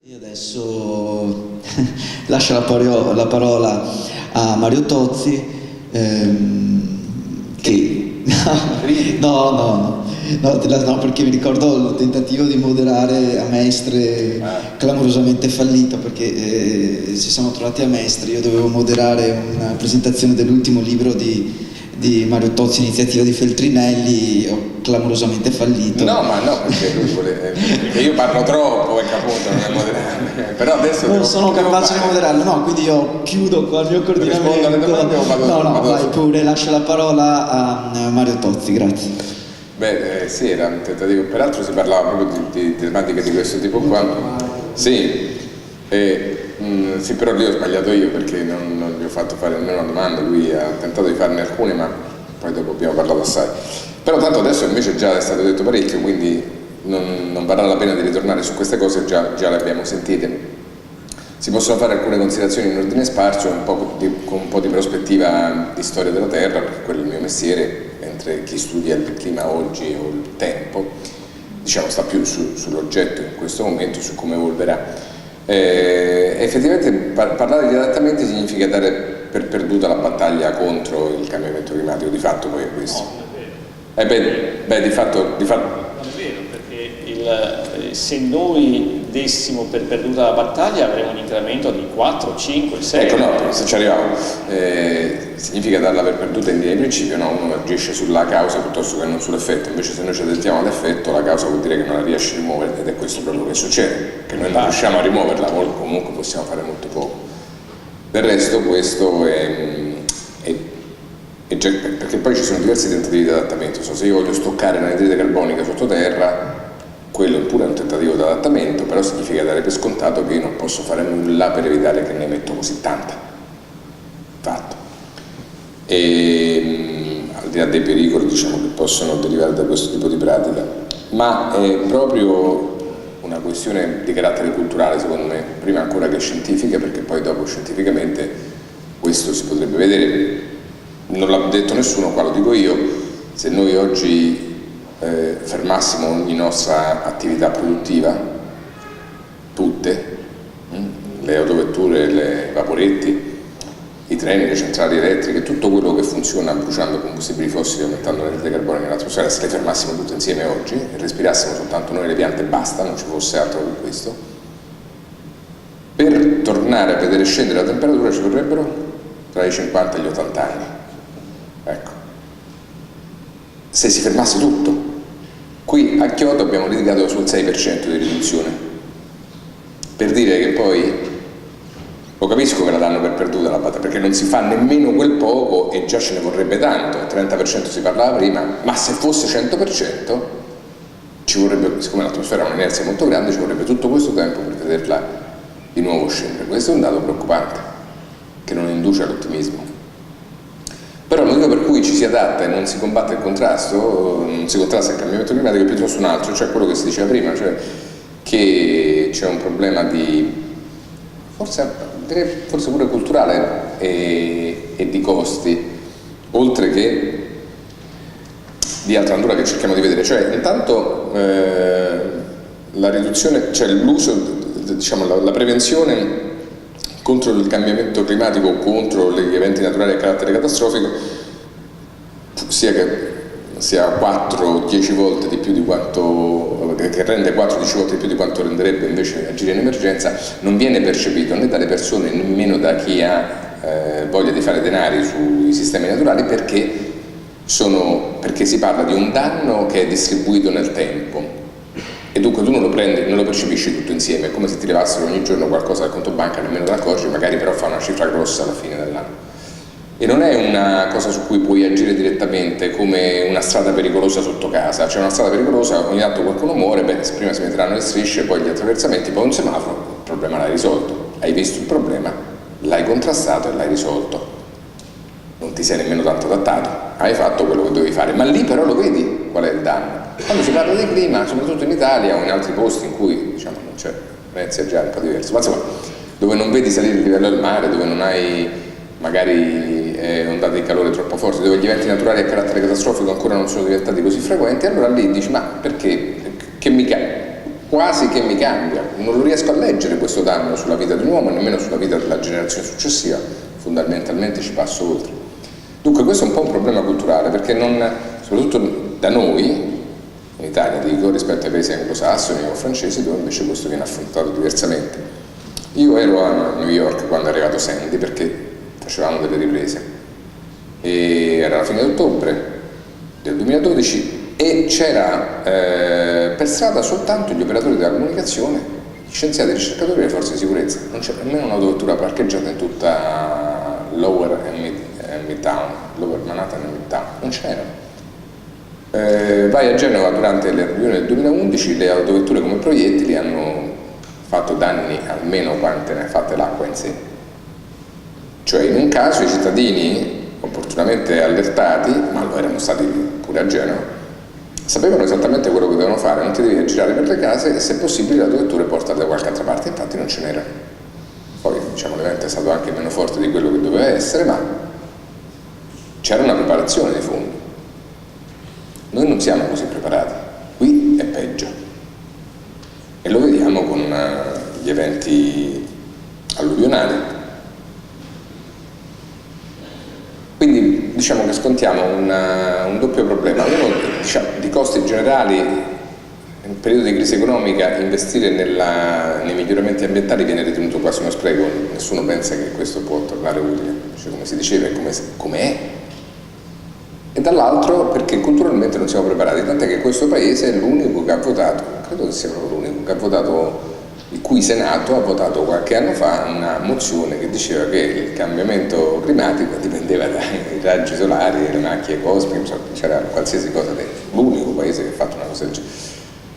Io adesso lascio la parola a Mario Tozzi, che no, perché mi ricordo il tentativo di moderare a Mestre clamorosamente fallito, perché ci siamo trovati a Mestre, io dovevo moderare una presentazione dell'ultimo libro di Mario Tozzi, Iniziativa di Feltrinelli, ho clamorosamente fallito. No, ma no, perché lui vuole, perché io parlo troppo, appunto, non è moderare. Però adesso non sono capace di moderarlo, no, quindi io chiudo qua il mio coordinamento. Rispondo alle domande o vado? No, vai pure, lascio la parola a Mario Tozzi, grazie. Beh, sì, era un tentativo, peraltro si parlava proprio di tematiche di questo tipo qua. Sì, sì, però lì ho sbagliato io perché non gli ho fatto fare nemmeno una domanda, lui ha tentato di farne alcune, ma poi dopo abbiamo parlato assai. Però tanto adesso invece già è stato detto parecchio, quindi non varrà la pena di ritornare su queste cose, già le abbiamo sentite. Si possono fare alcune considerazioni in ordine sparso, con un po' di prospettiva di storia della Terra, perché quello è il mio mestiere, mentre chi studia il clima oggi o il tempo, diciamo, sta più sull'oggetto in questo momento, su come evolverà. Effettivamente parlare di adattamenti significa dare per perduta la battaglia contro il cambiamento climatico, di fatto poi è questo. Di fatto non è vero, perché se noi dessimo per perduta la battaglia avremo un incremento di 4, 5, 6. Ecco, no, se ci arriviamo, significa darla per perduta in linea di principio, no? Uno agisce sulla causa piuttosto che non sull'effetto, invece se noi ci adattiamo all'effetto, la causa vuol dire che non la riesci a rimuovere, ed è questo proprio che succede, che noi non riusciamo a rimuoverla, comunque possiamo fare molto poco. Del resto questo perché poi ci sono diversi tentativi di adattamento, se io voglio stoccare l'anidride carbonica sottoterra, quello pure è un tentativo di adattamento, però significa dare per scontato che io non posso fare nulla per evitare che ne emetto così tanta. Fatto. Al di là dei pericoli, diciamo, che possono derivare da questo tipo di pratica, ma è proprio una questione di carattere culturale, secondo me, prima ancora che scientifica, perché poi dopo scientificamente questo si potrebbe vedere. Non l'ha detto nessuno, qua lo dico io, se noi oggi fermassimo ogni nostra attività produttiva, tutte, le autovetture, le vaporetti, i treni, le centrali elettriche, tutto quello che funziona bruciando combustibili fossili, aumentando l'anidride carbonica nell'atmosfera, se le fermassimo tutte insieme oggi e respirassimo soltanto noi le piante e basta, non ci fosse altro che questo, per tornare a vedere scendere la temperatura ci vorrebbero tra i 50 e gli 80 anni. Ecco, se si fermasse tutto. Qui a Kyoto abbiamo litigato sul 6% di riduzione, per dire che poi, lo capisco che la danno per perduta la battaglia, perché non si fa nemmeno quel poco e già ce ne vorrebbe tanto, 30% si parlava prima, ma se fosse 100% ci vorrebbe, siccome l'atmosfera ha un'inerzia molto grande, ci vorrebbe tutto questo tempo per vederla di nuovo scendere. Questo è un dato preoccupante, che non induce all'ottimismo. Però il motivo per cui ci si adatta e non si combatte il contrasto, non si contrasta il cambiamento climatico, è piuttosto un altro, cioè quello che si diceva prima, cioè che c'è un problema di, forse pure culturale e di costi, oltre che di altra natura che cerchiamo di vedere. Cioè intanto la riduzione, cioè l'uso, diciamo la prevenzione contro il cambiamento climatico o contro gli eventi naturali a carattere catastrofico, sia che sia 4 o 10 volte di più di quanto, che rende 4-10 volte di più di quanto renderebbe invece agire in emergenza, non viene percepito né dalle persone nemmeno da chi ha voglia di fare denari sui sistemi naturali, perché si parla di un danno che è distribuito nel tempo. E dunque tu non lo prendi, non lo percepisci tutto insieme, è come se ti levassero ogni giorno qualcosa dal conto banca, nemmeno te ne accorgi, magari però fa una cifra grossa alla fine dell'anno. E non è una cosa su cui puoi agire direttamente come una strada pericolosa sotto casa. C'è una strada pericolosa, ogni tanto qualcuno muore, prima si metteranno le strisce, poi gli attraversamenti, poi un semaforo, il problema l'hai risolto. Hai visto il problema, l'hai contrastato e l'hai risolto. Non ti sei nemmeno tanto adattato, hai fatto quello che dovevi fare, ma lì però lo vedi qual è il danno. Quando si parla di clima, soprattutto in Italia o in altri posti in cui, diciamo, non c'è, Venezia è già un po' diverso, ma insomma, dove non vedi salire il livello del mare, dove non hai magari ondate di calore troppo forti, dove gli eventi naturali a carattere catastrofico ancora non sono diventati così frequenti, allora lì dici, ma perché? Che mica quasi che mi cambia, non lo riesco a leggere questo danno sulla vita di un uomo, nemmeno sulla vita della generazione successiva, fondamentalmente ci passo oltre. Dunque questo è un po' un problema culturale, perché soprattutto da noi, in Italia dico, rispetto ai paesi anglosassoni o francesi, dove invece questo viene affrontato diversamente. Io ero a New York quando è arrivato Sandy, perché facevamo delle riprese, e era la fine di ottobre del 2012, e c'era per strada soltanto gli operatori della comunicazione, gli scienziati e ricercatori delle forze di sicurezza. Non c'era nemmeno un'autovettura parcheggiata in tutta Lower Midtown, Lower Manhattan e Midtown, non c'era. Vai a Genova durante le riunioni del 2011, le autovetture come proiettili hanno fatto danni almeno quante ne ha fatte l'acqua in sé. Cioè in un caso i cittadini, opportunamente allertati, ma lo erano stati pure a Genova, sapevano esattamente quello che dovevano fare, non ti devi girare per le case e se possibile l'autovettura portarle da qualche altra parte, infatti non ce n'era. Poi diciamo l'evento è stato anche meno forte di quello che doveva essere, ma c'era una preparazione di fondo. Noi non siamo così preparati, qui è peggio e lo vediamo con gli eventi alluvionali. Quindi diciamo che scontiamo un doppio problema. Uno, diciamo, di costi generali, in periodo di crisi economica investire nei miglioramenti ambientali viene ritenuto quasi uno spreco, nessuno pensa che questo può tornare utile, cioè, come si diceva, come è. E dall'altro perché culturalmente non siamo preparati, tant'è che questo paese è l'unico che ha votato, credo che sia proprio l'unico che ha votato, il cui Senato ha votato qualche anno fa una mozione che diceva che il cambiamento climatico dipendeva dai raggi solari, le macchie cosmiche, insomma, c'era qualsiasi cosa dentro. L'unico paese che ha fatto una cosa del genere.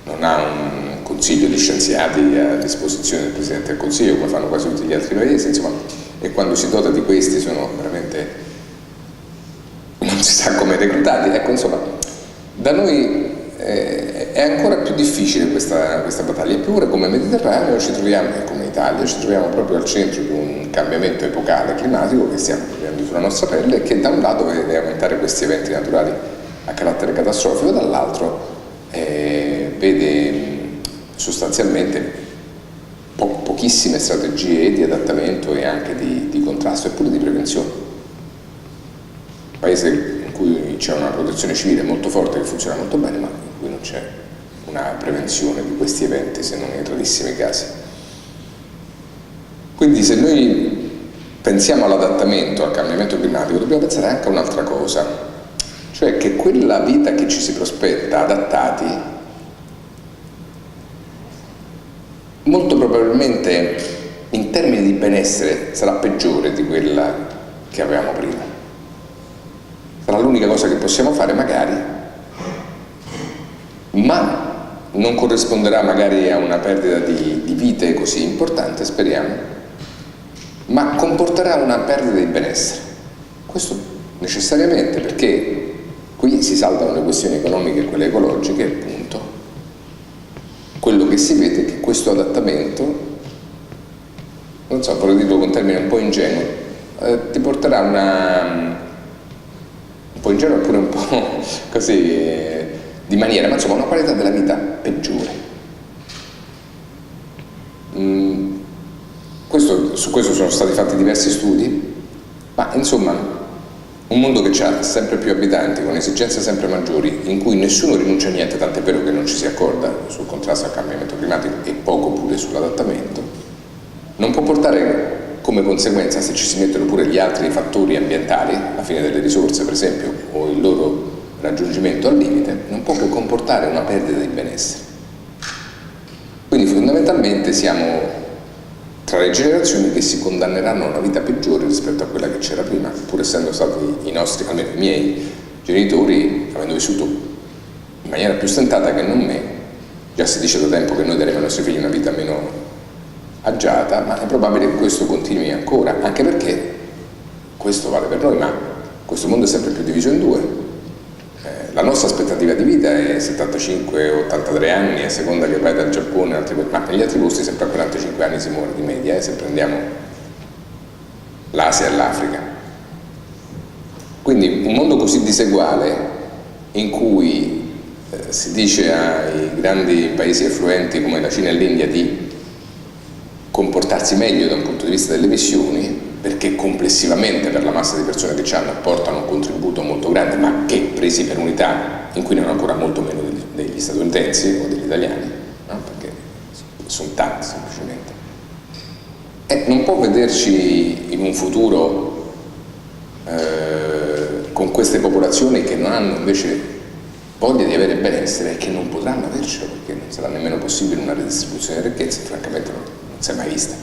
Non ha un consiglio di scienziati a disposizione del Presidente del Consiglio come fanno quasi tutti gli altri paesi, insomma, e quando si dota di questi sono veramente, non si sa come reclutati. Ecco, insomma, da noi è ancora più difficile questa battaglia, eppure come Mediterraneo ci troviamo, e come Italia, ci troviamo proprio al centro di un cambiamento epocale climatico che stiamo vivendo sulla nostra pelle e che da un lato vede aumentare questi eventi naturali a carattere catastrofico, dall'altro vede sostanzialmente pochissime strategie di adattamento e anche di contrasto e pure di prevenzione. Un paese in cui c'è una protezione civile molto forte che funziona molto bene, ma in cui non c'è una prevenzione di questi eventi, se non in rarissimi casi. Quindi se noi pensiamo all'adattamento, al cambiamento climatico, dobbiamo pensare anche a un'altra cosa, cioè che quella vita che ci si prospetta adattati molto probabilmente in termini di benessere sarà peggiore di quella che avevamo prima. Sarà l'unica cosa che possiamo fare magari, ma non corrisponderà magari a una perdita di vite così importante, speriamo, ma comporterà una perdita di benessere. Questo necessariamente, perché qui si saltano le questioni economiche e quelle ecologiche, appunto. Quello che si vede è che questo adattamento, non so, vorrei dirlo con termini un po' ingenui, ti porterà un po' ingenuo oppure un po' così di maniera, ma insomma una qualità della vita peggiore. Su questo sono stati fatti diversi studi, ma insomma un mondo che ha sempre più abitanti, con esigenze sempre maggiori, in cui nessuno rinuncia a niente, tant'è vero che non ci si accorda sul contrasto al cambiamento climatico e poco pure sull'adattamento, non può portare come conseguenza, se ci si mettono pure gli altri fattori ambientali, la fine delle risorse per esempio, o il loro raggiungimento al limite, non può che comportare una perdita di benessere. Quindi fondamentalmente siamo tra le generazioni che si condanneranno a una vita peggiore rispetto a quella che c'era prima, pur essendo stati i nostri, almeno i miei genitori, avendo vissuto in maniera più stentata che non me. Già si dice da tempo che noi daremo ai nostri figli una vita meno agiata, ma è probabile che questo continui ancora, anche perché questo vale per noi, ma questo mondo è sempre più diviso in due. La nostra aspettativa di vita è 75-83 anni, a seconda che vai dal Giappone, ma negli altri posti sempre a 45 anni si muore di media, se prendiamo l'Asia e l'Africa. Quindi un mondo così diseguale, in cui si dice ai grandi paesi affluenti come la Cina e l'India di comportarsi meglio da un punto di vista delle emissioni, perché complessivamente per la massa di persone che ci hanno portano un contributo molto grande, ma che presi per unità inquinano ancora molto meno degli statunitensi o degli italiani, no? Perché sono tanti semplicemente. E non può vederci in un futuro con queste popolazioni che non hanno invece voglia di avere benessere e che non potranno avercelo, perché non sarà nemmeno possibile una redistribuzione di ricchezza, francamente non si è mai vista.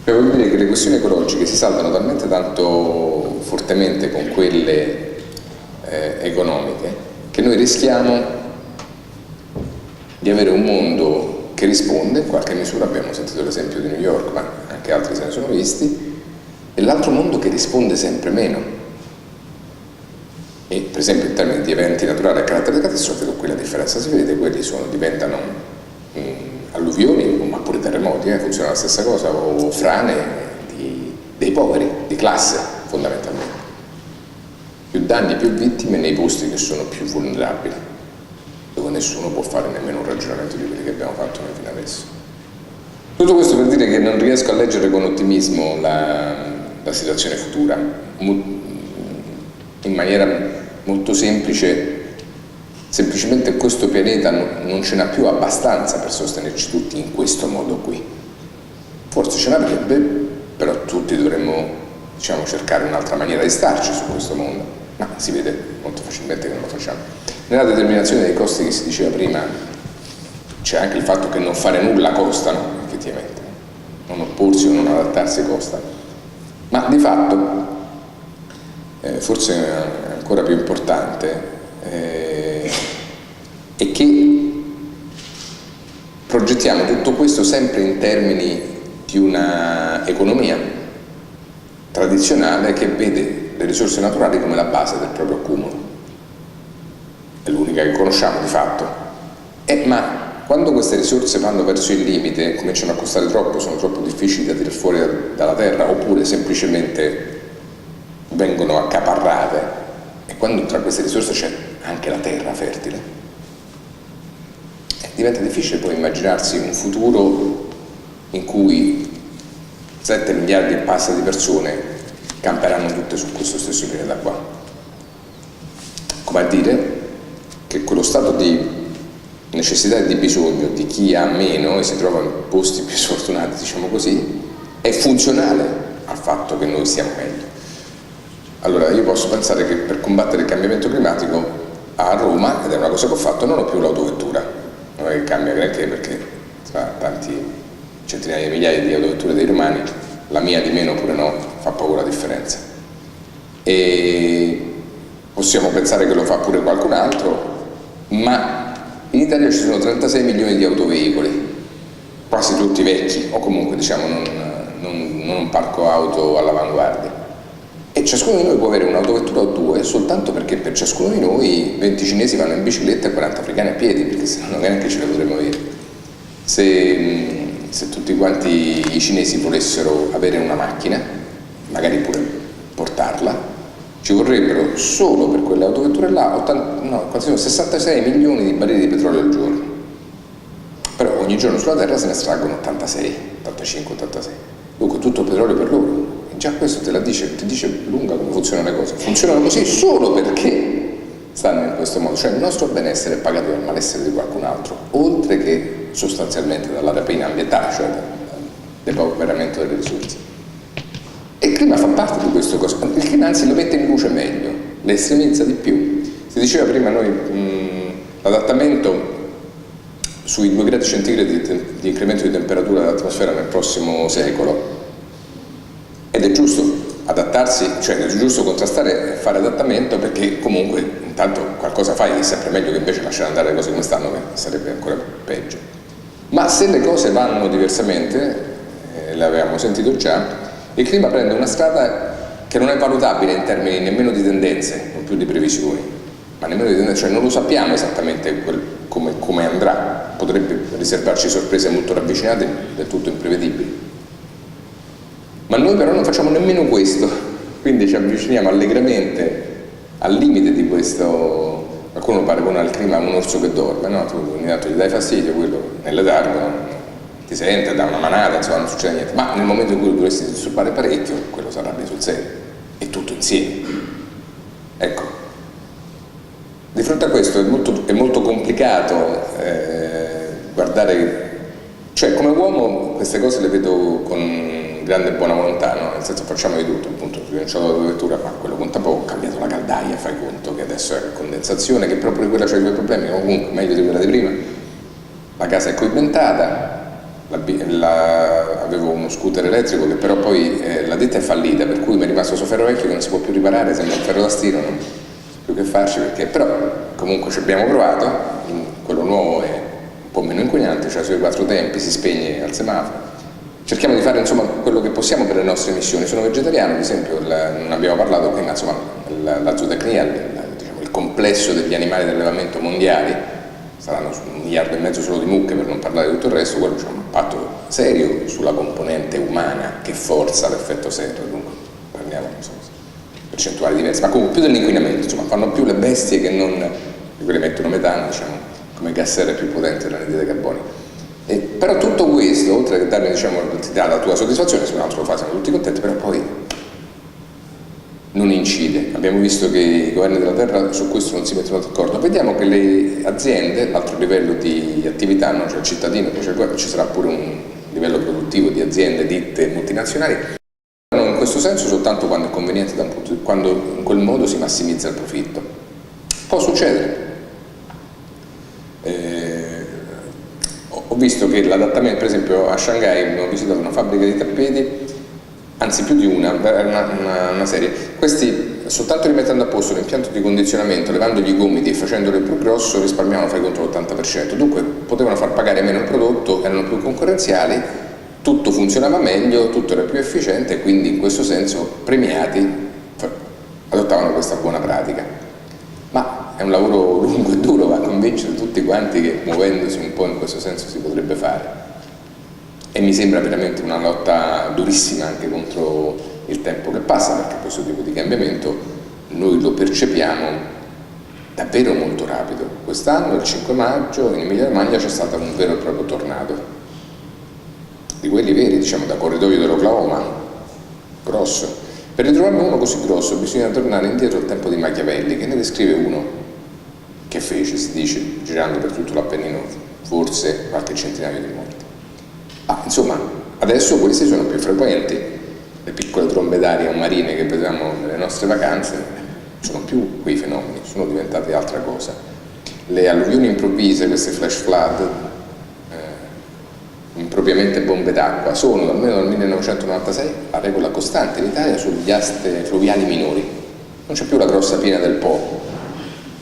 Cioè, vuol dire che le questioni ecologiche si saldano talmente tanto fortemente con quelle economiche che noi rischiamo di avere un mondo che risponde, in qualche misura abbiamo sentito l'esempio di New York, ma anche altri se ne sono visti, e l'altro mondo che risponde sempre meno. E per esempio in termini di eventi naturali a carattere catastrofico qui la differenza si vede, quelli diventano alluvioni, ma pure terremoti, funziona la stessa cosa, o frane dei poveri, di classe fondamentalmente. Più danni, più vittime nei posti che sono più vulnerabili, dove nessuno può fare nemmeno un ragionamento di quelli che abbiamo fatto noi fino adesso. Tutto questo per dire che non riesco a leggere con ottimismo la situazione futura, in maniera molto semplice. Semplicemente questo pianeta non ce n'ha più abbastanza per sostenerci tutti in questo modo qui. Forse ce n'avrebbe, però tutti dovremmo, cercare un'altra maniera di starci su questo mondo, ma si vede molto facilmente che non lo facciamo. Nella determinazione dei costi che si diceva prima c'è anche il fatto che non fare nulla costano, effettivamente, non opporsi o non adattarsi costa, ma di fatto forse ancora più importante è che progettiamo tutto questo sempre in termini di una economia tradizionale che vede le risorse naturali come la base del proprio accumulo. È l'unica che conosciamo di fatto. Ma quando queste risorse vanno verso il limite, cominciano a costare troppo, sono troppo difficili da tirar fuori dalla terra, oppure semplicemente vengono accaparrate, e quando tra queste risorse c'è anche la terra fertile, diventa difficile poi immaginarsi un futuro in cui 7 miliardi e passa di persone camperanno tutte su questo stesso pianeta qua. Come a dire che quello stato di necessità e di bisogno di chi ha meno e si trova in posti più sfortunati, diciamo così, è funzionale al fatto che noi stiamo meglio. Allora io posso pensare che per combattere il cambiamento climatico a Roma, ed è una cosa che ho fatto, non ho più l'autovettura, non è che cambia granché, perché tra tanti centinaia di migliaia di autovetture dei romani la mia di meno oppure no fa poco la differenza, e possiamo pensare che lo fa pure qualcun altro, ma in Italia ci sono 36 milioni di autoveicoli, quasi tutti vecchi, o comunque non un parco auto all'avanguardia, e ciascuno di noi può avere un'autovettura o due soltanto perché per ciascuno di noi 20 cinesi vanno in bicicletta e 40 africani a piedi, perché se no neanche ce le potremmo avere. Se tutti quanti i cinesi volessero avere una macchina, magari pure portarla, ci vorrebbero solo per quelle autovetture là 66 milioni di barili di petrolio al giorno. Però ogni giorno sulla Terra se ne estraggono 86, 85, 86. Dunque tutto il petrolio per loro. E già questo ti dice lunga come funzionano le cose. Funzionano così solo perché stanno in questo modo. Cioè il nostro benessere è pagato dal malessere di qualcun altro, oltre che sostanzialmente dalla rapina ambientale, cioè dal depauperamento delle risorse. E il clima fa parte di questo cosa. Il clima anzi lo mette in luce meglio, le estremizza di più. Si diceva prima l'adattamento sui 2 gradi centigradi di incremento di temperatura dell'atmosfera nel prossimo secolo, ed è giusto adattarsi, cioè è giusto contrastare e fare adattamento, perché comunque intanto qualcosa fai, è sempre meglio che invece lasciare andare le cose come stanno, che sarebbe ancora peggio. Ma se le cose vanno diversamente, l'avevamo sentito già, il clima prende una strada che non è valutabile in termini nemmeno di tendenze, non più di previsioni, ma nemmeno di tendenze, cioè non lo sappiamo esattamente come andrà, potrebbe riservarci sorprese molto ravvicinate, del tutto imprevedibili. Ma noi però non facciamo nemmeno questo, quindi ci avviciniamo allegramente al limite di questo Qualcuno paragona il clima a un orso che dorme, no? Tu ogni tanto gli dai fastidio, quello nel letargo non ti sente, dà una manata, insomma non succede niente, ma nel momento in cui dovresti disturbare parecchio, quello si arrabbia sul serio, e tutto insieme. Ecco, di fronte a questo è molto complicato guardare, cioè come uomo queste cose le vedo con grande buona volontà, no? Nel senso facciamo di tutto, appunto, rinunciato alla vettura, ma quello conta poco, ho cambiato la caldaia, fai conto che adesso è condensazione, che proprio quella c'ha i suoi problemi, ma comunque meglio di quella di prima. La casa è coibentata, avevo uno scooter elettrico che però poi la ditta è fallita, per cui mi è rimasto questo ferro vecchio che non si può più riparare, sembra un ferro da stiro, non so più che farci, perché però comunque ci abbiamo provato, quello nuovo è un po' meno inquinante, c'ha i suoi 4 tempi, si spegne al semaforo. Cerchiamo di fare insomma quello che possiamo per le nostre missioni. Sono vegetariano, ad esempio, non abbiamo parlato prima, insomma, la zootecnia, diciamo, il complesso degli animali d'allevamento mondiali, saranno 1,5 miliardi solo di mucche per non parlare di tutto il resto, quello c'è un impatto serio sulla componente umana che forza l'effetto serra, dunque parliamo insomma, percentuali diverse, ma comunque più dell'inquinamento, insomma, fanno più le bestie che non, quelle mettono metano, diciamo, come gas serra più potente dell'anidride carbonica. Però tutto questo, oltre che darmi, diciamo, ti dà la tua soddisfazione, se un altro lo fa siamo tutti contenti, però poi non incide. Abbiamo visto che i governi della terra su questo non si mettono d'accordo. Vediamo che le aziende, l'altro livello di attività, non c'è il cittadino, poi c'è il governo, ci sarà pure un livello produttivo di aziende, ditte multinazionali, in questo senso soltanto quando è conveniente, quando in quel modo si massimizza il profitto. Può succedere. Ho visto che l'adattamento, per esempio a Shanghai abbiamo visitato una fabbrica di tappeti, anzi più di una serie. Questi, soltanto rimettendo a posto l'impianto di condizionamento, levandogli i gomiti e facendolo più grosso, risparmiavano, fai conto, l'80%. Dunque potevano far pagare meno il prodotto, erano più concorrenziali, tutto funzionava meglio, tutto era più efficiente e quindi in questo senso premiati adottavano questa buona pratica. Ma è un lavoro lungo e duro, va a convincere tutti quanti che muovendosi un po' in questo senso si potrebbe fare. E mi sembra veramente una lotta durissima anche contro il tempo che passa, perché questo tipo di cambiamento noi lo percepiamo davvero molto rapido. Quest'anno, il 5 maggio, in Emilia-Romagna c'è stato un vero e proprio tornado, di quelli veri, diciamo, da corridoio dell'Oklahoma, grosso. Per ritrovarne uno così grosso bisogna tornare indietro al tempo di Machiavelli, che ne descrive uno che fece, si dice, girando per tutto l'Appennino, forse qualche centinaio di morti. Insomma, adesso questi sono più frequenti, le piccole trombe d'aria marine che vediamo nelle nostre vacanze sono più quei fenomeni, sono diventate altra cosa. Le alluvioni improvvise, queste flash flood, impropriamente bombe d'acqua, sono almeno dal 1996 la regola costante in Italia sugli aste fluviali minori. Non c'è più la grossa piena del Po,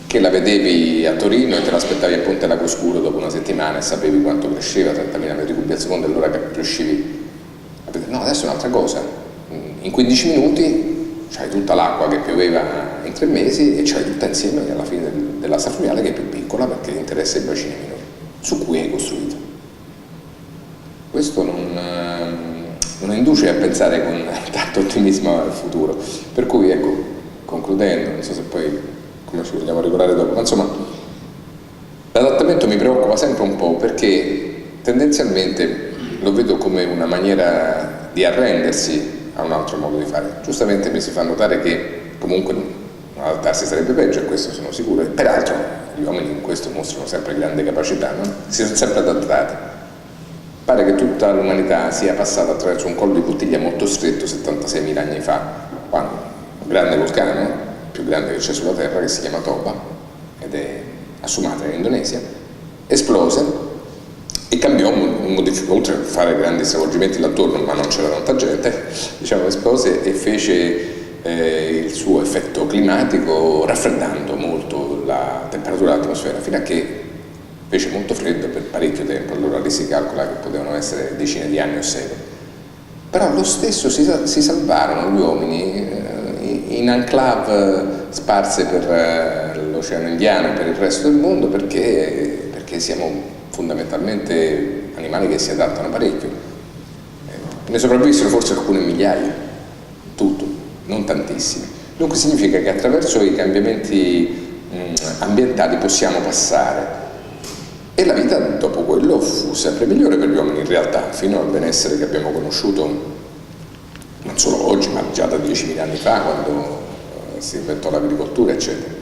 che la vedevi a Torino e te l'aspettavi a Ponte Lago Scuro dopo una settimana e sapevi quanto cresceva, 30.000 metri cubi al secondo, e allora che riuscivi a vedere. No, adesso è un'altra cosa. In 15 minuti c'hai tutta l'acqua che pioveva in 3 mesi e c'hai tutta insieme alla fine dell'asta fluviale, che è più piccola perché interessa i bacini minori, su cui hai costruito. Questo non induce a pensare con tanto ottimismo al futuro. Per cui, ecco, concludendo, non so se poi come ci vogliamo regolare dopo, ma insomma l'adattamento mi preoccupa sempre un po', perché tendenzialmente lo vedo come una maniera di arrendersi a un altro modo di fare. Giustamente mi si fa notare che comunque non adattarsi sarebbe peggio, e questo sono sicuro, e peraltro gli uomini in questo mostrano sempre grande capacità, no? Si sono sempre adattati. Pare che tutta l'umanità sia passata attraverso un collo di bottiglia molto stretto 76.000 anni fa, quando un grande vulcano, più grande che c'è sulla Terra, che si chiama Toba, ed è a Sumatra in Indonesia, esplose e cambiò, modificò, oltre a fare grandi stravolgimenti là attorno, ma non c'era tanta gente, diciamo, esplose e fece il suo effetto climatico, raffreddando molto la temperatura dell'atmosfera, fino a che fece molto freddo per parecchio tempo. Allora lì si calcola che potevano essere decine di anni o secoli. Però lo stesso si salvarono gli uomini in enclave sparse per l'Oceano Indiano e per il resto del mondo, perché siamo fondamentalmente animali che si adattano parecchio. Ne sopravvissero forse alcune migliaia, tutto, non tantissime. Dunque significa che attraverso i cambiamenti ambientali possiamo passare. E la vita dopo quello fu sempre migliore per gli uomini, in realtà, fino al benessere che abbiamo conosciuto non solo oggi, ma già da 10.000 anni fa, quando si inventò l'agricoltura, eccetera.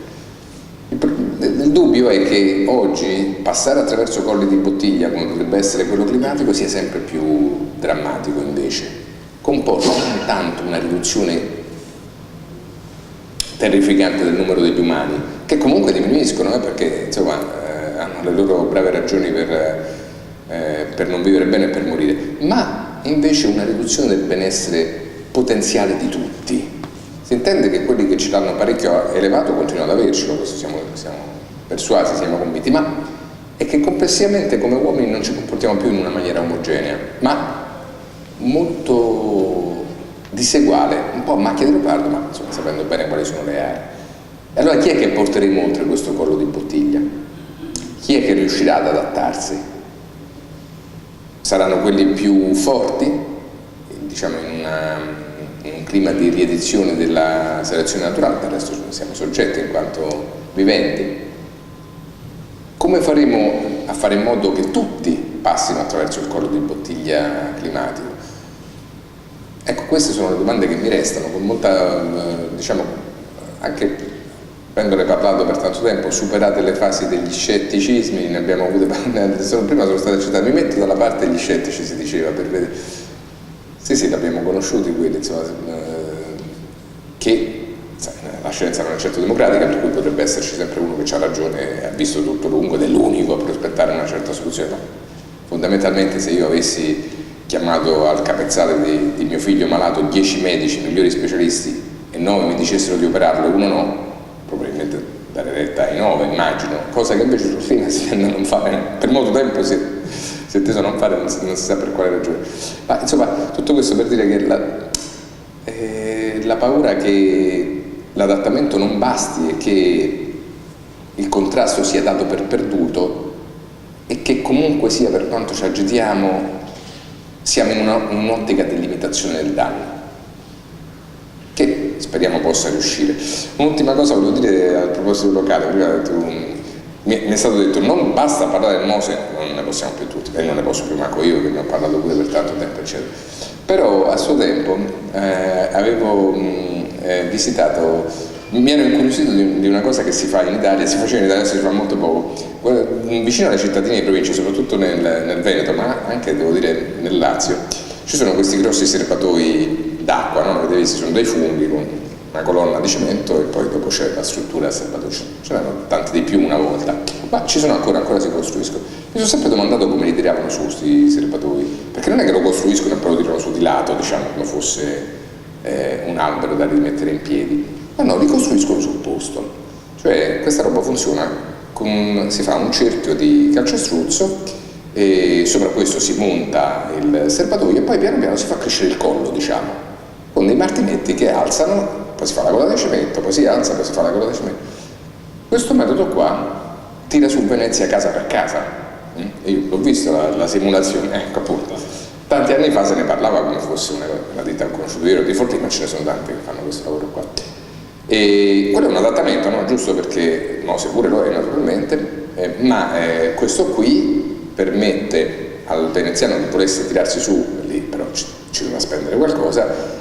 Il dubbio è che oggi passare attraverso colli di bottiglia, come potrebbe essere quello climatico, sia sempre più drammatico invece. Comporta non tanto una riduzione terrificante del numero degli umani, che comunque diminuiscono, perché insomma hanno le loro brave ragioni per non vivere bene e per morire, ma invece una riduzione del benessere potenziale di tutti. Si intende che quelli che ce l'hanno parecchio elevato continuano ad avercelo, questo siamo persuasi, siamo convinti, ma è che complessivamente come uomini non ci comportiamo più in una maniera omogenea, ma molto diseguale, un po' a macchia di leopardo, ma insomma sapendo bene quali sono le aree. E allora chi è che porteremo oltre questo collo di bottiglia? Chi è che riuscirà ad adattarsi? Saranno quelli più forti, diciamo in un clima di riedizione della selezione naturale, del resto siamo soggetti in quanto viventi. Come faremo a fare in modo che tutti passino attraverso il collo di bottiglia climatico? Ecco, queste sono le domande che mi restano, con molta, diciamo, anche avendone parlato per tanto tempo, superate le fasi degli scetticismi, ne abbiamo avute prima sono state citate, mi metto dalla parte degli scettici, si diceva, per vedere. Sì, l'abbiamo conosciuti quelli, insomma, che la scienza non è certo democratica, per cui potrebbe esserci sempre uno che ha ragione, ha visto tutto lungo ed è l'unico a prospettare una certa soluzione. No. Fondamentalmente, se io avessi chiamato al capezzale di mio figlio malato 10 medici, migliori specialisti, e 9 mi dicessero di operarlo e uno no, probabilmente dare retta ai 9, immagino, cosa che invece sul fine si tende a non fare, per molto tempo si è teso a non fare, non si sa per quale ragione. Ma insomma, tutto questo per dire che la paura che l'adattamento non basti e che il contrasto sia dato per perduto e che comunque sia, per quanto ci agitiamo, siamo in un'ottica di limitazione del danno, che speriamo possa riuscire. Un'ultima cosa volevo dire a proposito del locale, prima mi è stato detto non basta parlare del Mose, non ne possiamo più tutti, e non ne posso più manco io che ne ho parlato pure per tanto tempo, eccetera. Però a suo tempo avevo visitato, mi ero incuriosito di una cosa che si fa in Italia, si faceva in Italia, adesso si fa molto poco, vicino alle cittadine di provincia, soprattutto nel Veneto, ma anche devo dire nel Lazio, ci sono questi grossi serbatoi d'acqua, no? Vedevi, ci sono dei funghi con una colonna di cemento e poi dopo c'è la struttura a serbatoio, ce n'erano tanti di più una volta, ma ci sono ancora si costruiscono. Mi sono sempre domandato come li tiravano su questi serbatoi, perché non è che lo costruiscono e poi lo tirano su di lato, diciamo, come fosse un albero da rimettere in piedi, ma no, li costruiscono sul posto. Cioè questa roba funziona, si fa un cerchio di calcestruzzo e sopra questo si monta il serbatoio e poi piano piano si fa crescere il collo, diciamo, con dei martinetti che alzano, poi si fa la colla di cemento, poi si alza, poi si fa la colla di cemento. Questo metodo qua tira su Venezia casa per casa. Io l'ho visto la simulazione, ecco appunto. Tanti anni fa se ne parlava come fosse una ditta conosciuta, io ero di Forlì, ma ce ne sono tanti che fanno questo lavoro qua. E quello è un adattamento, no? Giusto perché Mose pure lo è naturalmente, ma questo qui permette al veneziano che volesse tirarsi su, lì però ci doveva spendere qualcosa,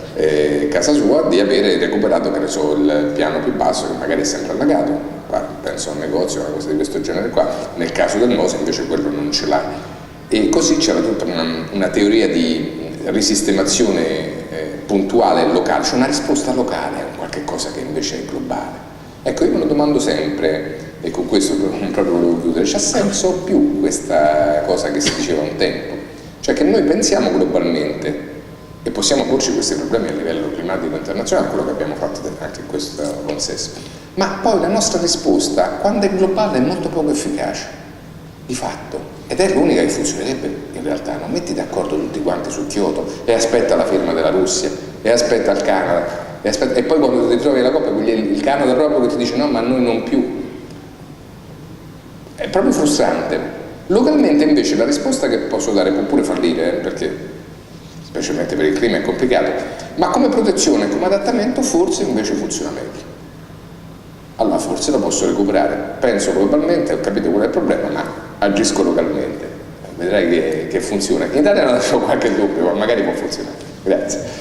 casa sua, di avere recuperato, che ne so, il piano più basso che magari è sempre allagato, qua penso a un negozio, una cosa di questo genere qua, nel caso del Mose invece quello non ce l'ha. E così c'era tutta una teoria di risistemazione puntuale e locale, c'è una risposta locale a qualche cosa che invece è globale. Ecco, io me lo domando sempre, e con questo proprio volevo chiudere, c'ha senso più questa cosa che si diceva un tempo? Cioè che noi pensiamo globalmente e possiamo porci questi problemi a livello climatico internazionale, quello che abbiamo fatto anche in questo consesso, ma poi la nostra risposta, quando è globale, è molto poco efficace, di fatto. Ed è l'unica che funzionerebbe in realtà, non metti d'accordo tutti quanti su Kyoto e aspetta la firma della Russia e aspetta il Canada e poi quando ti trovi la coppa il Canada proprio che ti dice no, ma noi non più, è proprio frustrante. Localmente invece la risposta che posso dare può pure fallire, perché specialmente per il clima è complicato, ma come protezione, come adattamento forse invece funziona meglio. allora forse lo posso recuperare. Penso globalmente, ho capito qual è il problema, ma agisco localmente. Vedrai che funziona. In Italia non ho qualche dubbio, ma magari può funzionare. Grazie.